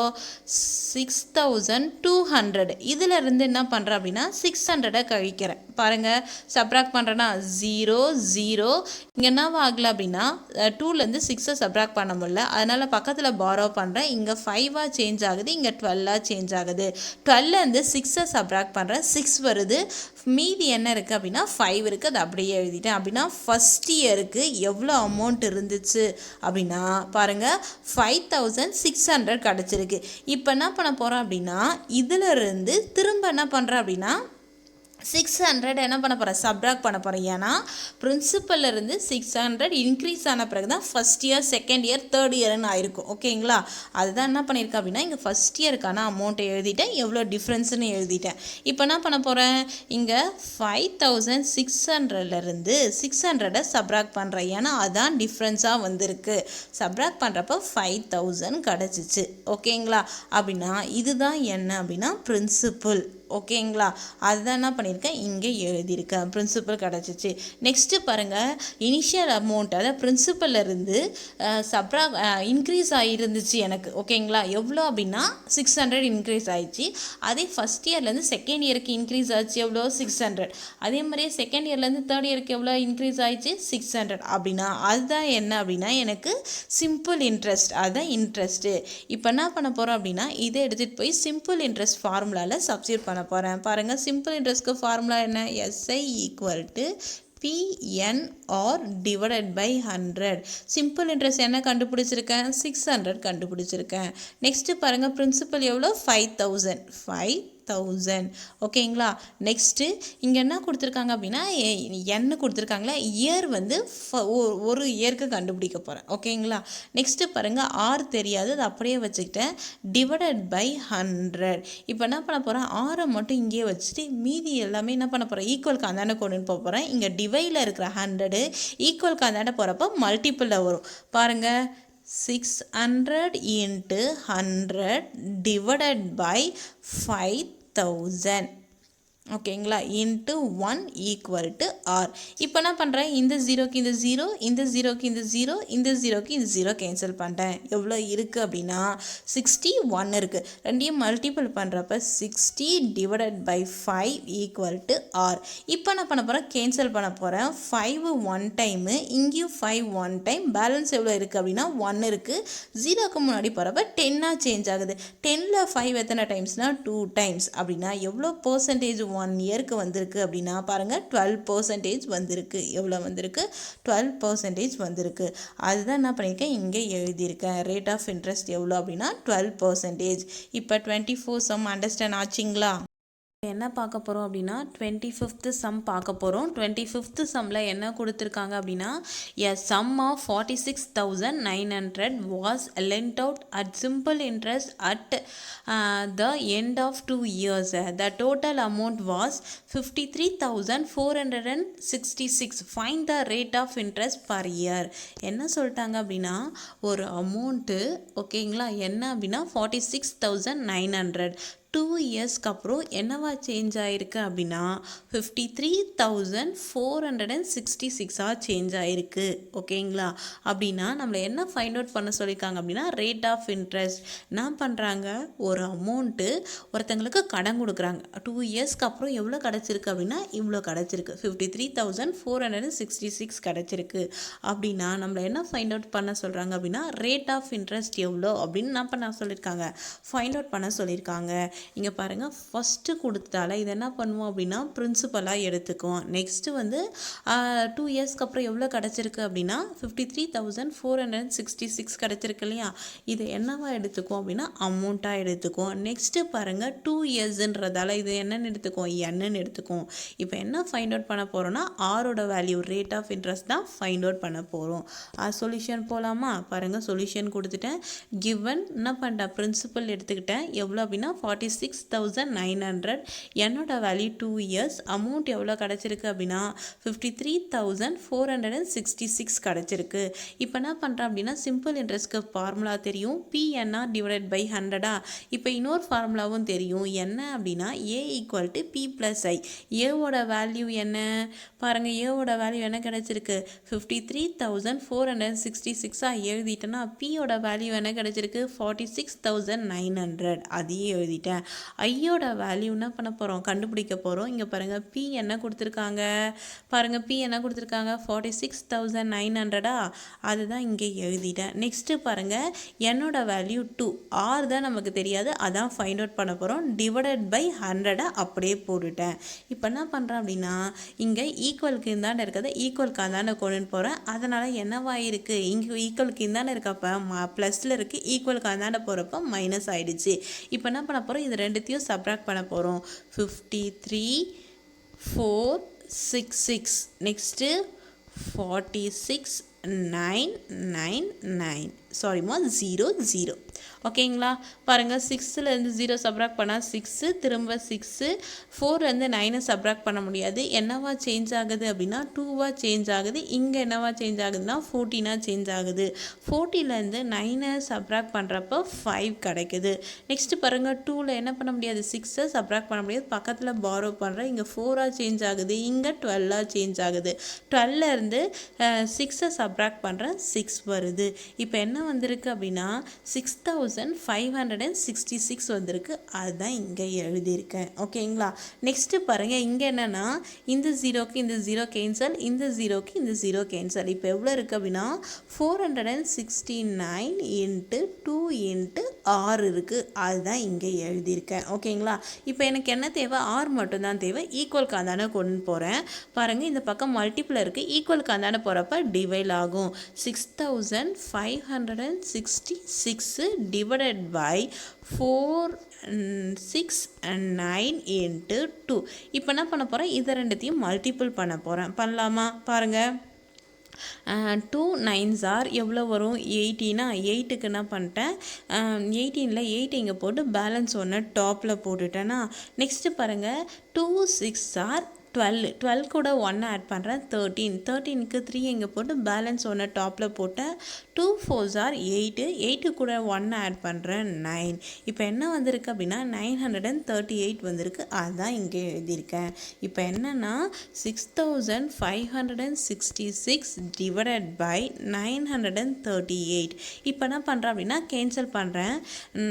Speaker 1: 6200. இதில் இருந்து என்ன பண்ணுறேன் அப்படின்னா 600 கழிக்கிறேன். பாருங்கள், சப்ராக்ட் பண்ணுறேன்னா 0 0. இங்கே என்ன ஆகலை அப்படின்னா 2லேருந்து 6 சப்ராக்ட் பண்ண முடியல. அதனால் பக்கத்தில் பாரோ பண்ணுறேன். இங்கே 5 சேஞ்ச் ஆகுது, இங்கே 12 சேஞ்ச் ஆகுது. 12லேருந்து 6 சப்ராக்ட் பண்ணுறேன், 6 வருது. மீதி என்ன இருக்குது அப்படின்னா 5 இருக்குது. அது அப்படியே எழுதிட்டேன். அப்படின்னா ஃபஸ்ட் இயருக்கு எவ்வளோ அமௌண்ட் இருந்துச்சு அப்படின்னா பாருங்கள் 5600 கிடச்சிருக்கு. இப்போ என்ன பண்ண போகிறோம் அப்படின்னா இதிலிருந்து திரும்ப என்ன பண்ணுறேன் அப்படின்னா 600 என்ன பண்ண போகிறேன், சப்ராக்ட் பண்ண போகிறேன். ஏன்னா பிரின்சிபல்லேருந்து 600 இன்க்ரீஸ் ஆன பிறகு தான் first year, second year, third இயர்னு ஆயிருக்கும். ஓகேங்களா, அதுதான் என்ன பண்ணியிருக்கேன் அப்படின்னா இங்கே ஃபஸ்ட் இயருக்கான அமௌண்ட்டை எழுதிட்டேன், எவ்வளோ டிஃப்ரென்ஸ்னு எழுதிட்டேன். இப்போ என்ன பண்ண போகிறேன், இங்கே 5600லேருந்து 600 சப்ராக்ட் பண்ணுறேன். ஏன்னா அதுதான் டிஃப்ரென்ஸாக வந்திருக்கு. சப்ராக்ட் பண்ணுறப்போ 5000 கிடச்சிச்சு. ஓகேங்களா, அப்படின்னா இதுதான் என்ன அப்படின்னா பிரின்சிபல். ஓகேங்களா, அதுதான் என்ன பண்ணியிருக்கேன் இங்கே எழுதியிருக்கேன், பிரின்சிபல் கிடச்சிச்சு. நெக்ஸ்ட்டு பாருங்கள், இனிஷியல் அமௌண்ட் அதாவது பிரின்சிபல்லேருந்து இன்க்ரீஸ் ஆகிருந்துச்சு எனக்கு. ஓகேங்களா, எவ்வளோ அப்படின்னா 600 இன்க்ரீஸ் ஆகிடுச்சு. அதே ஃபஸ்ட் இயர்லேருந்து செகண்ட் இயருக்கு இன்க்ரீஸ் ஆச்சு எவ்வளோ, 600. அதே மாதிரியே செகண்ட் இயர்லேருந்து தேர்ட் இயருக்கு எவ்வளோ இன்க்ரீஸ் ஆகிடுச்சு, 600. அப்படின்னா அதுதான் என்ன அப்படின்னா எனக்கு சிம்பிள் இன்ட்ரெஸ்ட், அதுதான் இன்ட்ரெஸ்ட்டு. இப்போ என்ன பண்ண போகிறோம் அப்படின்னா இதை எடுத்துகிட்டு போய் சிம்பிள் இன்ட்ரெஸ்ட் ஃபார்முலாவில் சப்ஸ்டிட்யூட் பண்ண போகிறேன். பாருங்கள், சிம்பிள் இன்ட்ரெஸ்ட்க்கு ஃபார்முலா என்ன, SI = PNR divided by 100. Simple interest என்ன கண்டுபிடிச்சிருக்கேன், 600 கண்டுபிடிச்சிருக்கேன். நெக்ஸ்ட்டு பாருங்கள், பிரின்சிபல் எவ்வளோ, 5000. ஓகேங்களா, நெக்ஸ்ட்டு இங்கே என்ன கொடுத்துருக்காங்க அப்படின்னா என்ன கொடுத்துருக்காங்களா, இயர் வந்து ஒரு இயருக்கு கண்டுபிடிக்க போகிறேன். ஓகேங்களா, நெக்ஸ்ட்டு பாருங்கள், R தெரியாது, அது அப்படியே வச்சுக்கிட்டேன், டிவைடட் பை 100. இப்போ என்ன பண்ண போகிறேன், ஆரை மட்டும் இங்கேயே வச்சுட்டு மீதி எல்லாமே என்ன பண்ண போகிறேன், ஈக்குவலுக்கு அந்தாண்ட கொண்டு போக போகிறேன். இங்கே டிவைடில் இருக்கிற 100 ஈக்குவலுக்கு அந்தாண்ட போகிறப்போ மல்டிப்பிளில் வரும். பாருங்கள், 600 × 100 டிவைடட் பை 5000. ஓகேங்களா, இன்ட்டு 1 = R. இப்போ என்ன பண்ணுறேன், இந்த 0க்கு இந்த 0, இந்த 0க்கு இந்த 0, இந்த 0க்கு இந்த 0 கேன்சல் பண்ணிட்டேன். எவ்வளோ இருக்குது அப்படின்னா 61 இருக்குது. ரெண்டையும் மல்டிபிள் பண்ணுறப்ப 60 டிவைடட் பை 5 = R. இப்போ என்ன பண்ண போகிறேன், கேன்சல் பண்ண போகிறேன். 5 1 டைமு, இங்கேயும் 5 1 டைம், பேலன்ஸ் எவ்வளோ இருக்குது அப்படின்னா 1 இருக்குது. 0க்கு முன்னாடி போகிறப்ப 10ஆக சேஞ்ச் ஆகுது. 10ல் 5 எத்தனை டைம்ஸ்னால் 2 டைம்ஸ். அப்படின்னா எவ்வளோ பர்சன்டேஜ் 1 இயருக்கு வந்திருக்கு அப்படின்னா பாருங்கள் 12% வந்திருக்கு. எவ்வளோ வந்திருக்கு, 12% வந்திருக்கு. அதுதான் என்ன பண்ணியிருக்கேன் இங்கே எழுதியிருக்கேன். ரேட் ஆஃப் இன்ட்ரெஸ்ட் எவ்வளோ அப்படின்னா 12%. இப்போ 24 சம் அண்டர்ஸ்டாண்ட் ஆச்சுங்களா? என்ன பார்க்க போகிறோம் அப்படின்னா 25th சம் பார்க்க போகிறோம். 25th சம்மில் என்ன கொடுத்துருக்காங்க அப்படின்னா a sum of 46,900 was lent out at simple interest at the end of 2 years. The total amount was 53,466. Find the rate of interest per year. என்ன சொல்லிட்டாங்க அப்படின்னா ஒரு அமௌண்ட்டு, ஓகேங்களா, என்ன அப்படின்னா 46,900 2 இயர்ஸ்க்கு அப்புறம் என்னவா சேஞ்ச் ஆகிருக்கு அப்படின்னா 53,466 சேஞ்ச் ஆகிருக்கு. ஓகேங்களா, அப்படின்னா நம்மளை என்ன ஃபைண்ட் அவுட் பண்ண சொல்லியிருக்காங்க அப்படின்னா ரேட் ஆஃப் இன்ட்ரெஸ்ட். என்ன பண்ணுறாங்க, ஒரு அமௌண்ட்டு ஒருத்தங்களுக்கு கடன் கொடுக்குறாங்க. 2 இயர்ஸ்க்கு அப்புறம் எவ்வளோ கிடச்சிருக்கு அப்படின்னா இவ்வளோ கிடச்சிருக்கு, 53,466 கிடச்சிருக்கு. அப்படின்னா நம்மளை என்ன ஃபைண்ட் அவுட் பண்ண சொல்கிறாங்க அப்படின்னா ரேட் ஆஃப் இன்ட்ரெஸ்ட் எவ்வளோ அப்படின்னு என்ன பண்ண சொல்லியிருக்காங்க, ஃபைண்ட் அவுட் பண்ண சொல்லியிருக்காங்க. இங்கே பாருங்கள், ஃபஸ்ட்டு கொடுத்தால இது என்ன பண்ணுவோம் அப்படின்னா பிரின்சிபலாக எடுத்துக்குவோம். நெக்ஸ்ட்டு வந்து 2 இயர்ஸ்க்கு அப்புறம் எவ்வளோ கிடச்சிருக்கு அப்படின்னா 53,466 கிடச்சிருக்கு இல்லையா, இது என்னவா எடுத்துக்குவோம் அப்படின்னா அமௌண்ட்டாக எடுத்துக்குவோம். நெக்ஸ்ட்டு பாருங்கள் 2 இயர்ஸுன்றதால இது என்னென்னு எடுத்துக்குவோம், என்னன்னு எடுத்துக்குவோம். இப்போ என்ன ஃபைண்ட் அவுட் பண்ண போகிறோன்னா ஆரோட வேல்யூ, ரேட் ஆஃப் இன்ட்ரெஸ்ட் தான் ஃபைண்ட் அவுட் பண்ண போகிறோம். சொல்யூஷன் போகலாமா? பாருங்கள், சொல்யூஷன் கொடுத்துட்டேன். கிவன் என்ன பண்ணிட்டேன், பிரின்சிபல் எடுத்துக்கிட்டேன். எவ்வளோ அப்படின்னா 46 46,900. என்னோட வேல்யூ 2 இயர்ஸ். அமௌண்ட் எவ்வளோ கிடச்சிருக்கு அப்படின்னா 53,466 கிடச்சிருக்கு. இப்போ என்ன பண்ணுறேன் அப்படின்னா சிம்பிள் இன்ட்ரெஸ்ட்க்கு ஃபார்முலா தெரியும், PNR டிவைடட் பை 100. இப்போ இன்னொரு ஃபார்முலாவும் தெரியும், என்ன அப்படின்னா A equal to P + I. ஏவோட வேல்யூ என்ன பாருங்கள், ஏவோட வேல்யூ என்ன கிடச்சிருக்கு 53,466 எழுதிட்டேன்னா பியோட வேல்யூ என்ன கிடச்சிருக்கு 46,900 அதையும் எழுதிட்டேன். ஐயோட வேல்யூ என்ன பண்ண போகிறோம் கண்டுபிடிக்க போகிறோம். இங்கே பாருங்கள் P என்ன கொடுத்துருக்காங்க பாருங்கள், P என்ன கொடுத்துருக்காங்க 46,900. அதுதான் இங்கே எழுதிட்டேன். நெக்ஸ்ட்டு பாருங்கள் என்னோட வேல்யூ 2, R தான் நமக்கு தெரியாது, அதான் ஃபைண்ட் அவுட் பண்ண போகிறோம். டிவைடட் பை 100 அப்படியே போட்டுட்டேன். இப்போ என்ன பண்ணுறேன் அப்படின்னா இங்கே ஈக்குவலுக்கு இருந்தாண்ட இருக்கிறத ஈக்குவலுக்கு அந்தாண்ட கொண்டு போகிறேன். அதனால் என்னவா இருக்குது இங்கே ஈக்குவலுக்கு இருந்தாண்ட இருக்கப்போ ப்ளஸில் இருக்குது, ஈக்குவலுக்கு அந்தாண்ட போகிறப்ப மைனஸ் ஆகிடுச்சு. இப்போ என்ன பண்ண போகிறோம், இது ரெண்டுத்தையும் சப்ராக்ட் பண்ண போகிறோம். 53,466 நெக்ஸ்ட்டு 46,999 சாரிம்மா 00. ஓகேங்களா பாருங்கள், 6லேருந்து 0 சப்ராக்ட் பண்ணால் 6, திரும்ப 6, 4லேருந்து 9 சப்ராக்ட் பண்ண முடியாது. என்னவா சேஞ்ச் ஆகுது அப்படின்னா 2வாக சேஞ்ச் ஆகுது. இங்கே என்னவா சேஞ்ச் ஆகுதுன்னா 14ஆக சேஞ்ச் ஆகுது. 40லேருந்து 9 சப்ராக்ட் பண்ணுறப்போ 5 கிடைக்குது. நெக்ஸ்ட்டு பாருங்கள் 2ல் என்ன பண்ண முடியாது, 6 சப்ராக்ட் பண்ண முடியாது, பக்கத்தில் பாரோ பண்ணுறேன். இங்கே 4ஆக சேஞ்ச் ஆகுது, இங்கே 12ஆக சேஞ்ச் ஆகுது. 12லேருந்து 6 சப்ராக்ட் பண்ணுறேன், 6 வருது. இப்போ என்ன வந்திருக்கு அப்படின்னா 6,566 வந்திருக்கு. அதுதான் இங்கே எழுதியிருக்கேன். ஓகேங்களா நெக்ஸ்ட்டு பாருங்கள், இங்கே என்னென்னா இந்த 0க்கு இந்த 0 கேன்சல், இந்த 0க்கு இந்த 0 கேன்சல். இப்போ எவ்வளோ இருக்குது அப்படின்னா 469 × 2 × R இருக்குது. அதுதான் இங்கே எழுதியிருக்கேன். ஓகேங்களா இப்போ எனக்கு என்ன தேவை, R மட்டும்தான் தேவை. ஈக்குவலுக்கு அந்தாண்ட கொண்டு போகிறேன். பாருங்கள் இந்த பக்கம் மல்டிப்பிள் இருக்குது, ஈக்குவலுக்கு அந்தாண்ட போகிறப்ப டிவைட் ஆகும். 6,566 டிவைடட் பை 469 × 2. இப்போ என்ன பண்ண போகிறேன், இதை ரெண்டுத்தையும் மல்டிபிள் பண்ண போகிறேன். பண்ணலாமா பாருங்கள், 2 9s எவ்வளோ வரும் 18. 8க்கு என்ன பண்ணிட்டேன் 18ல் 8 இங்கே போட்டு பேலன்ஸ் ஒன்று டாப்பில் போட்டுட்டேன்னா. நெக்ஸ்ட்டு பாருங்கள் 2 6 12, 12 கூட 1 ஆட் பண்ணுறேன் 13, 13க்கு 3 இங்கே போட்டு பேலன்ஸ் ஒன்று டாப்பில் போட்டேன். 2 4s 8, 8 கூட 1 ஆட் பண்ணுறேன் 9. இப்போ என்ன வந்திருக்கு அப்படின்னா 938 வந்திருக்கு. அதுதான் இங்கே எழுதியிருக்கேன். இப்போ என்னென்னா 6,566 டிவைடட் பை 938. இப்போ என்ன பண்ணுறேன் அப்படின்னா கேன்சல் பண்ணுறேன்.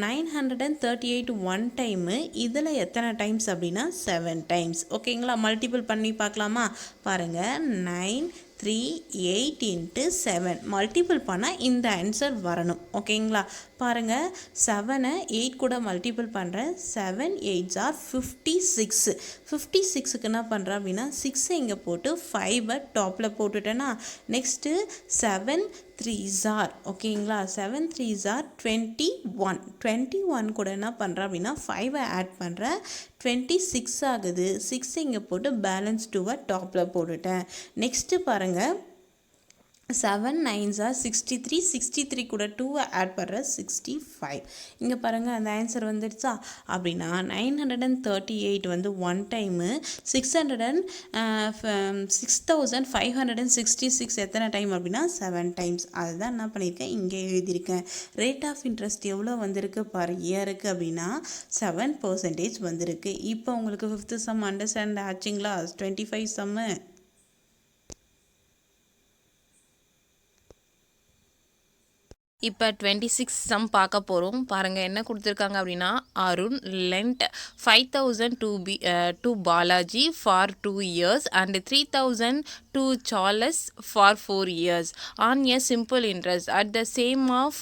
Speaker 1: 938 1 டைமு, இதில் எத்தனை டைம்ஸ் அப்படின்னா 7 டைம்ஸ். ஓகேங்களா மல்டிபிள் பண்ணி பார்க்கலாமா பாருங்கள், 938 × 7 மல்டிபிள் பண்ணால் இந்த ஆன்சர் வரணும். ஓகேங்களா பாருங்கள் 7ஐ 8 கூட மல்டிபிள் பண்ணுறேன். 7 8s 56. 56க்கு என்ன பண்ணுறேன் அப்படின்னா 6 இங்கே போட்டு 5 டாப்பில் போட்டுட்டேன்னா. நெக்ஸ்ட்டு 7 3s ஓகேங்களா 7 3s 21. 21 கூட என்ன பண்ணுறேன் அப்படின்னா 5 ஆட் பண்ணுறேன், 26 ஆகுது. 6 இங்கே போட்டு பேலன்ஸ் 2 டாப்பில் போட்டுட்டேன். நெக்ஸ்ட்டு பாருங்கள் 7 9s 63. 63 கூட 2 ஆட் பண்ணுற 65. இங்கே பாருங்கள் அந்த ஆன்சர் வந்துடுச்சா அப்படின்னா 938 வந்து 1 டைமு, 6,566 எத்தனை டைம் அப்படின்னா 7 டைம்ஸ். அதுதான் என்ன பண்ணியிருக்கேன் இங்கே எழுதியிருக்கேன். ரேட் ஆஃப் இன்ட்ரெஸ்ட் எவ்வளோ வந்திருக்கு பாரு இயருக்கு அப்படின்னா 7% வந்திருக்கு. இப்போ உங்களுக்கு 5th சம் அண்டர்ஸ்டாண்ட் ஆச்சுங்களா, 25 சம்மு.
Speaker 2: இப்போ 26 சம் பார்க்க போகிறோம். பாருங்கள் என்ன கொடுத்துருக்காங்க அப்படின்னா Arun lent 5,000 to Balaji for 2 years and 3,000 to Charles for 4 years on a simple interest at the same of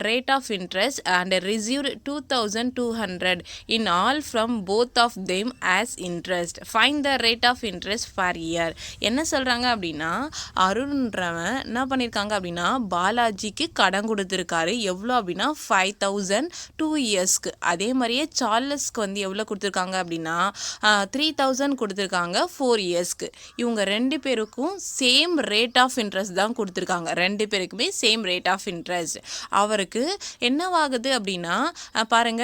Speaker 2: rate of interest and received 2,200 in all from both of them as interest. Find the rate of interest per year. என்ன சொல்கிறாங்க அப்படின்னா அருண்ன்றவன் என்ன பண்ணியிருக்காங்க அப்படின்னா பாலாஜிக்கு கடன் கொடுத்துருக்காரு எவ்வளோ அப்படின்னா 5,000 2 இயர்ஸ்க்கு. அதே மாதிரியே சார்லஸ்க்கு வந்து எவ்வளோ கொடுத்துருக்காங்க அப்படின்னா 3,000 கொடுத்துருக்காங்க 4 இயர்ஸ்க்கு. இவங்க ரெண்டு பேருக்கும் சேம் ரேட் ஆஃப் இன்ட்ரெஸ்ட் தான் கொடுத்துருக்காங்க. ரெண்டு பேருக்குமே சேம் ரேட் ஆஃப் இன்ட்ரெஸ்ட். அவருக்கு என்னவாகுது அப்படின்னா பாருங்க,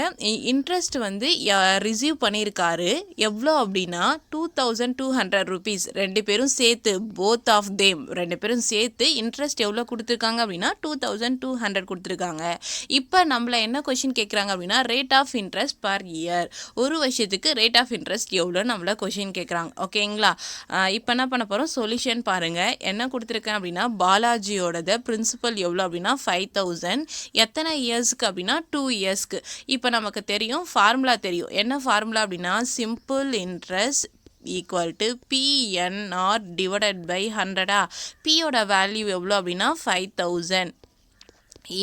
Speaker 2: இன்ட்ரெஸ்ட் வந்து ரிசீவ் பண்ணியிருக்காரு எவ்வளோ அப்படின்னா 2,200 rupees. ரெண்டு பேரும் சேர்த்து போத் ஆஃப் தேம் ரெண்டு பேரும் சேர்த்து இன்ட்ரெஸ்ட் எவ்வளோ கொடுத்துருக்காங்க அப்படின்னா 2,200 கொடுத்துருக்காங்க. இப்போ நம்மள என்ன கொஷின் கேட்குறாங்க அப்படின்னா rate of interest per year, ஒரு வருஷத்துக்கு ரேட் ஆஃப் இன்ட்ரெஸ்ட் எவ்வளோ நம்மள கொஷின் கேட்குறாங்க. ஓகேங்களா? இப்போ என்ன பண்ண போகிறோம், சொல்யூஷன் பாருங்கள். என்ன கொடுத்துருக்கேன் அப்படின்னா பாலாஜியோடது பிரின்சிபல் எவ்வளோ அப்படின்னா 5,000, எத்தனை இயர்ஸ்க்கு அப்படின்னா 2 இயர்ஸ்க்கு. இப்போ நமக்கு தெரியும், ஃபார்முலா தெரியும். என்ன ஃபார்முலா அப்படின்னா simple interest equal to PNR divided by 100. பியோட வேல்யூ எவ்வளோ அப்படின்னா 5,000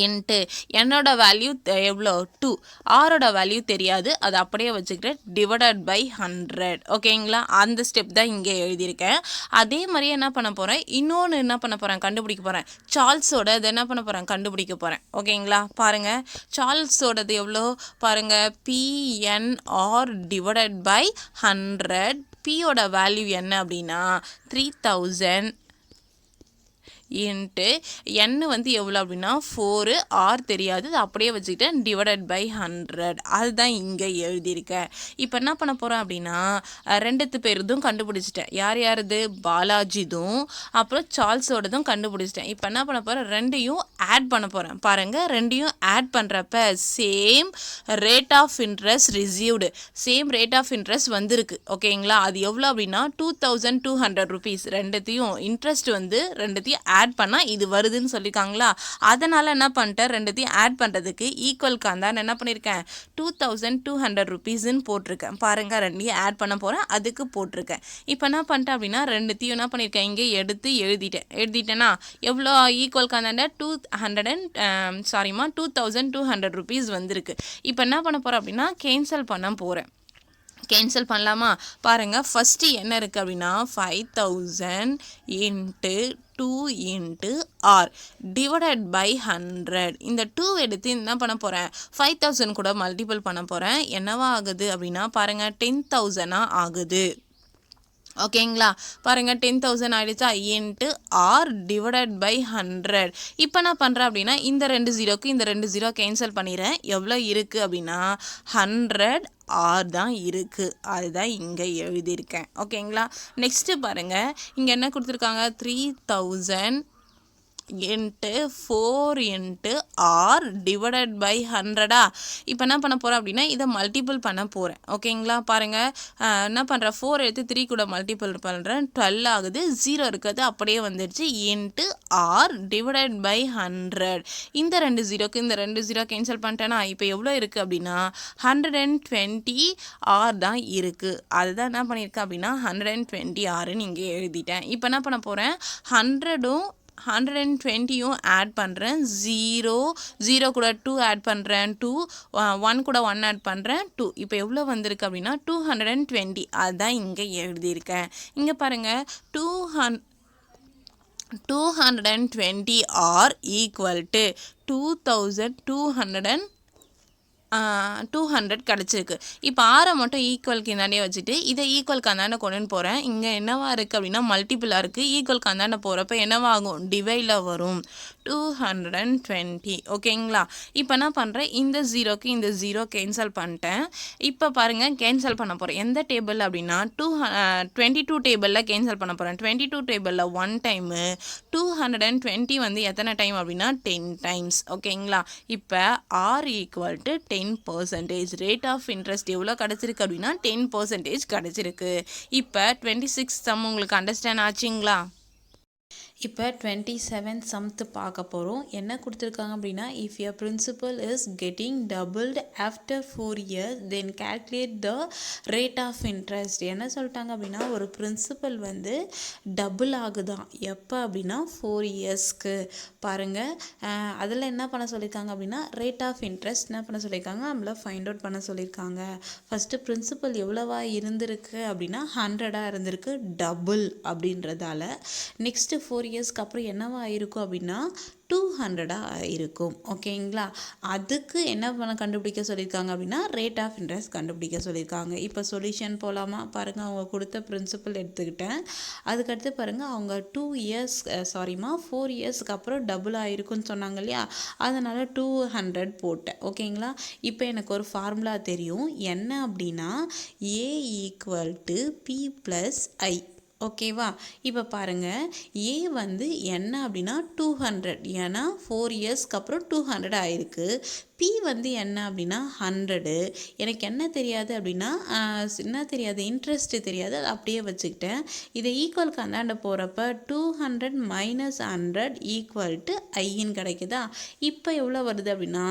Speaker 2: இன்ட்டு என்னோட வேல்யூ எவ்வளோ 2, ஆரோட வேல்யூ தெரியாது, அது அப்படியே வச்சுக்கிட்டு டிவைடட் பை 100. ஓகேங்களா? அந்த ஸ்டெப் தான் இங்கே எழுதியிருக்கேன். அதே மாதிரி என்ன பண்ண போகிறேன், இன்னொன்று என்ன பண்ண போகிறேன் கண்டுபிடிக்க போகிறேன். சார்ல்ஸோட இது என்ன பண்ண போகிறேன் கண்டுபிடிக்க போகிறேன். ஓகேங்களா? பாருங்கள், சார்ல்ஸோடது எவ்வளோ பாருங்கள், PNR டிவைடட் பை 100. பியோட வேல்யூ என்ன அப்படின்னா 3,000 இன்ட்டு n வந்து எவ்வளோ அப்படின்னா 4, r தெரியாது, அது அப்படியே வச்சுக்கிட்டேன் டிவைடட் பை 100. அதுதான் இங்கே எழுதியிருக்கேன். இப்போ என்ன பண்ண போகிறேன் அப்படின்னா ரெண்டுத்து பேருதும் கண்டுபிடிச்சிட்டேன். யார் யாருது, பாலாஜிதும் அப்புறம் சார்ல்ஸோடதும் கண்டுபிடிச்சிட்டேன். இப்போ என்ன பண்ண போகிறேன், ரெண்டையும் ஆட் பண்ண போகிறேன். பாருங்கள், ரெண்டையும் ஆட் பண்ணுறப்ப same rate of interest received, same rate of interest வந்திருக்கு. ஓகேங்களா? அது எவ்வளோ அப்படின்னா 2,200 rupees. ரெண்டுத்தையும் இன்ட்ரெஸ்ட் வந்து ரெண்டுத்தையும் ஆட் பண்ணால் இது வருதுன்னு சொல்லியிருக்காங்களா, அதனால் என்ன பண்ணிட்டேன், ரெண்டுத்தையும் ஆட் பண்ணுறதுக்கு ஈக்குவல்காக தான் என்ன பண்ணியிருக்கேன் 2,200 rupeesன்னு போட்டிருக்கேன். பாருங்கள், ரெண்டையும் ஆட் பண்ண போகிறேன், அதுக்கு போட்டிருக்கேன். இப்போ என்ன பண்ணிட்டேன் அப்படின்னா ரெண்டுத்தையும் என்ன பண்ணியிருக்கேன், இங்கே எடுத்து எழுதிட்டேன்னா எவ்வளோ ஈக்குவல்காக தாண்டா 2,200 rupees வந்திருக்கு. இப்போ என்ன பண்ண போகிறேன் அப்படின்னா கேன்சல் பண்ண போகிறேன். கேன்சல் பண்ணலாமா? பாருங்கள், ஃபஸ்ட்டு என்ன இருக்குது அப்படின்னா 5,000 into 2 into R divided by 100. இந்த 2 எடுத்து என்ன பண்ண போகிறேன், 5,000 கூட மல்டிபிள் பண்ண போகிறேன். என்னவா ஆகுது அப்படின்னா பாருங்கள் 10,000 ஆகுது. ஓகேங்களா? பாருங்கள் 10,000 ஆகிடுச்சா, இன்ட்டு R டிவைடட் பை 100. இப்போ நான் பண்ணுறேன் அப்படின்னா இந்த 2 ஜீரோக்கு இந்த 2 ஜீரோ கேன்சல் பண்ணிடுறேன். எவ்வளோ இருக்குது அப்படின்னா 100 R தான் இருக்குது. அதுதான் இங்கே எழுதியிருக்கேன். ஓகேங்களா? நெக்ஸ்ட்டு பாருங்கள், இங்கே என்ன கொடுத்துருக்காங்க 3,000 into 4 into R divided by 100. இப்போ என்ன பண்ண போகிறேன் அப்படின்னா இதை மல்டிபிள் பண்ண போகிறேன். ஓகேங்களா? பாருங்கள், என்ன பண்ணுறேன், 4 எடுத்து 3 கூட மல்டிபிள் பண்ணுறேன், 12 ஆகுது. 0 இருக்கிறது அப்படியே வந்துடுச்சு, இன்ட்டு R டிவைடட் பை 100. இந்த 2 ஜீரோக்கு இந்த 2 ஜீரோ கேன்சல் பண்ணிட்டேன்னா இப்போ எவ்வளோ இருக்குது அப்படின்னா 120 R தான் இருக்குது. அதுதான் என்ன பண்ணியிருக்கேன் அப்படின்னா 120 Rன்னு இங்கே எழுதிட்டேன். இப்போ என்ன பண்ண போகிறேன், 120யும் ஆட் பண்ணுறேன். 0 கூட 2 ஆட் பண்ணுறேன், 2 1 கூட 1 ஆட் பண்ணுறேன், 2. இப்போ எவ்வளோ வந்திருக்கு அப்படின்னா 220. அதுதான் இங்கே எழுதியிருக்கேன். இங்கே பாருங்கள் 220 R ஈக்குவல் டு 2,200 கிடச்சிருக்கு. இப்போ ஆரை மட்டும் ஈக்குவலுக்கு இந்தாண்டே வச்சுட்டு இதை ஈக்குவலுக்கு அந்தாண்ட கொண்டு போகிறேன். இங்கே என்னவா இருக்குது அப்படின்னா மல்டிபிளாக இருக்குது. ஈக்குவலுக்கு அந்தாண்ட போகிறப்ப என்னவாகும், டிவைடில் வரும் 220. ஓகேங்களா? இப்போ என்ன பண்ணுறேன், இந்த ஜீரோக்கு இந்த ஜீரோ கேன்சல் பண்ணிட்டேன். இப்போ பாருங்கள் கேன்சல் பண்ண போகிறேன். எந்த டேபிள் அப்படின்னா 22 டேபிளில் கேன்சல் பண்ண போகிறேன். 22 டேபிளில் 1 டைமு, 220 வந்து எத்தனை டைம் அப்படின்னா 10 டைம்ஸ். ஓகேங்களா? இப்போ R equal to 10%. Rate of interest எவ்வளோ கிடச்சிருக்கு அப்படின்னா 10% கிடச்சிருக்கு. இப்போ 26 சம் உங்களுக்கு அண்டர்ஸ்டாண்ட் ஆச்சுங்களா?
Speaker 1: இப்போ 27th சம்த் பார்க்க போகிறோம். என்ன கொடுத்துருக்காங்க அப்படின்னா if your principal is getting doubled after 4 years then calculate the rate of interest. என்ன சொல்லிட்டாங்க அப்படின்னா ஒரு பிரின்சிபல் வந்து டபுள் ஆகுதான் எப்போ அப்படின்னா 4 இயர்ஸ்க்கு. பாருங்கள், அதில் என்ன பண்ண சொல்லியிருக்காங்க அப்படின்னா ரேட் ஆஃப் இன்ட்ரெஸ்ட் என்ன பண்ண சொல்லியிருக்காங்க, நம்மள ஃபைண்ட் அவுட் பண்ண சொல்லியிருக்காங்க. ஃபஸ்ட்டு பிரின்சிபல் எவ்வளவா இருந்திருக்கு அப்படின்னா 100 இருந்திருக்கு, டபுள் அப்படின்றதால. நெக்ஸ்ட்டு 4 இயர்ஸ்க்கு அப்புறம் என்னவா இருக்கும் அப்படின்னா 200 இருக்கும். ஓகேங்களா? அதுக்கு என்ன கண்டுபிடிக்க சொல்லியிருக்காங்க அப்படின்னா ரேட் ஆஃப் இன்ட்ரெஸ்ட் கண்டுபிடிக்க சொல்லியிருக்காங்க. இப்போ சொல்யூஷன் போகலாமா? பாருங்கள், அவங்க கொடுத்த பிரின்சிபல் எடுத்துக்கிட்டேன். அதுக்கடுத்து பாருங்கள், அவங்க 4 இயர்ஸ்க்கு அப்புறம் டபுள் ஆகிருக்குன்னு சொன்னாங்க இல்லையா? அதனால் 200 போட்டேன். ஓகேங்களா? இப்போ எனக்கு ஒரு ஃபார்முலா தெரியும். என்ன அப்படின்னா A = P + I. ஓகேவா? இப்போ பாருங்கள், ஏ வந்து என்ன அப்படின்னா 200, ஏன்னா 4 இயர்ஸ்க்கு அப்புறம் 200 ஆயிருக்கு. பி வந்து என்ன அப்படின்னா 100. எனக்கு என்ன தெரியாது அப்படின்னா என்ன தெரியாது, இன்ட்ரெஸ்ட்டு தெரியாது, அது அப்படியே வச்சுக்கிட்டேன். இதை ஈக்குவலுக்கு அந்தாண்ட போகிறப்ப 200 - 100 = ஐன்னு கிடைக்குதா? இப்போ எவ்வளோ வருது அப்படின்னா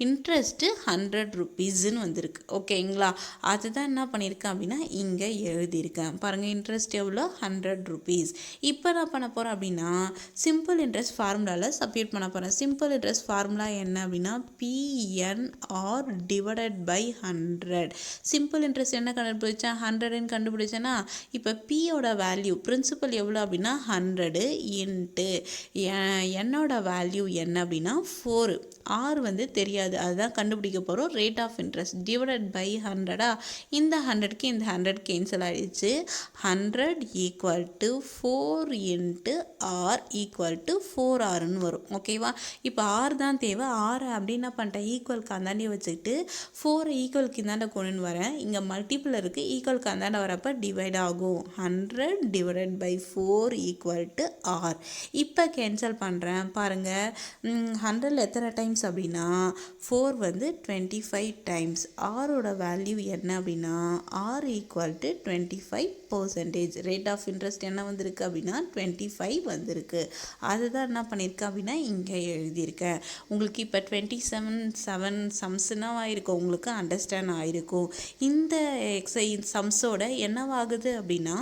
Speaker 1: இன்ட்ரெஸ்ட்டு 100 ருபீஸ்ன்னு வந்திருக்கு. ஓகேங்களா? அதுதான் என்ன பண்ணியிருக்கேன் அப்படின்னா இங்கே எழுதியிருக்கேன். பாருங்கள், இன்ட்ரெஸ்ட் எவ்வளோ? 100 ருபீஸ். இப்போ நான் பண்ண போகிறேன் அப்படின்னா சிம்பிள் இன்ட்ரெஸ்ட் ஃபார்முலாவில் சப்ஸ்டிட்யூட் பண்ண போகிறேன். சிம்பிள் இன்ட்ரெஸ்ட் ஃபார்முலா என்ன அப்படின்னா PNR / 100. சிம்பிள் இன்ட்ரெஸ்ட் என்ன கண்டுபிடிச்சேன்? 100ன்னு கண்டுபிடிச்சேன்னா, இப்போ பியோட வேல்யூ பிரின்சிபல் எவ்வளோ அப்படின்னா 100 இன்ட்டு என்னோட வேல்யூ என்ன அப்படின்னா 4. ஆர் வந்து தெரியாது, அதுதான் கண்டுபிடிக்க போகிறோம். Rate of interest / 100. இந்த 100க்கு இந்த 100 கேன்சல் ஆகிடுச்சு. 100 = 4 × R = 4Rன்னு வரும். ஓகேவா? இப்போ R தான் தேவை. R அப்படி என்ன பண்ணிட்டேன், ஈக்குவலுக்கு அந்தாண்டி வச்சுக்கிட்டு 4 ஈக்குவலுக்கு இந்தாண்ட கொண்டு வரேன். இங்கே மல்டிபிள் இருக்குது, ஈக்குவலுக்கு அந்தாண்ட வரப்போ டிவைட் ஆகும். 100 / 4 = R. இப்போ கேன்சல் பண்ணுறேன். பாருங்கள், 100ல் எத்தனை டைம்ஸ் அப்படின்னா 4 வந்து 25 டைம்ஸ். ஆரோட வேல்யூ என்ன அப்படின்னா R = 25%. ரேட் ஆஃப் இன்ட்ரெஸ்ட் என்ன வந்திருக்கு அப்படின்னா 25 வந்திருக்கு. அதுதான் என்ன பண்ணியிருக்கேன் அப்படின்னா இங்கே எழுதியிருக்கேன். உங்களுக்கு இப்போ 27 சம்ஸ்னால் ஆகிருக்கும், உங்களுக்கு அண்டர்ஸ்டாண்ட் ஆகிருக்கும். இந்த எக்ஸசைஸ் சம்ஸோட என்னவாகுது அப்படின்னா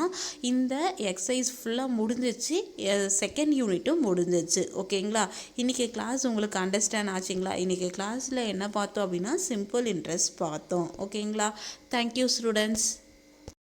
Speaker 1: இந்த எக்ஸசைஸ் ஃபுல்லாக முடிஞ்சிச்சு, செகண்ட் யூனிட்டும் முடிஞ்சிச்சு. ஓகேங்களா? இன்றைக்கி கிளாஸ் உங்களுக்கு அண்டர்ஸ்டாண்ட் ஆச்சுங்களா? இன்றைக்கி கிளாஸில் என்ன பார்த்தோம் அப்படின்னா சிம்பிள் இன்ட்ரெஸ்ட் பார்த்தோம். ஓகேங்களா? Thank you students.